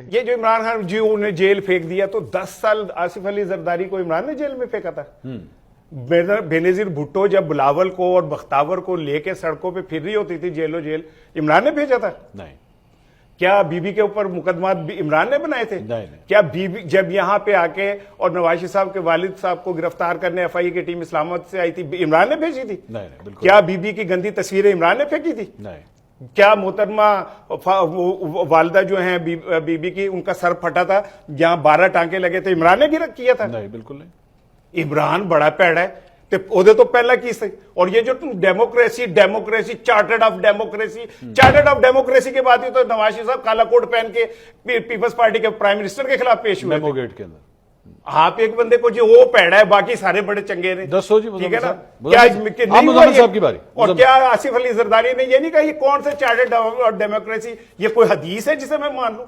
ये जो इमरान खान जी ने जेल फेंक दिया, तो 10 साल आसिफ अली जरदारी को इमरान ने जेल में फेंका था। बेनजीर भुट्टो जब बिलावल को और बख्तावर को लेके सड़कों पे फिर रही होती थी जेलो जेल, इमरान ने भेजा था? नहीं। क्या बीबी के ऊपर मुकदमा इमरान ने बनाए थे? नहीं। क्या बीबी जब यहां पे आके और नवाज साहब के वालिद साहब को गिरफ्तार करने एफआईए की टीम इस्लामाबाद से आई थी, इमरान ने भेजी थी? नहीं, बिल्कुल। क्या बीबी की गंदी तस्वीरें इमरान ने फेंकी थी? नहीं। क्या मोहतरमा वालिदा जो हैं बीबी की, उनका सर फटा था, जहां 12 टांके लगे थे, इमरान ने गिरफ्तार किया था? नहीं, बिल्कुल नहीं। इमरान बड़ा पैड़ा है ते ओदे तो पहला की सही। और ये जो तुम डेमोक्रेसी चार्टर्ड ऑफ डेमोक्रेसी के बाद ही तो नवाज साहब काला कोट पहन के पीपल्स पार्टी के प्राइम मिनिस्टर के खिलाफ पेश हुए मेमो गेट के अंदर आप एक बंदे को जो वो पैड़ा है, बाकी सारे बड़े चंगे ने। दसो जी, ठीक है ना? क्या नहीं साहब की बारी? और क्या आसिफ अली जरदारी ने ये नहीं कहा ये कौन से चार्टर्ड डेमोक्रेसी, ये कोई हदीस है जिसे मैं मान लूं?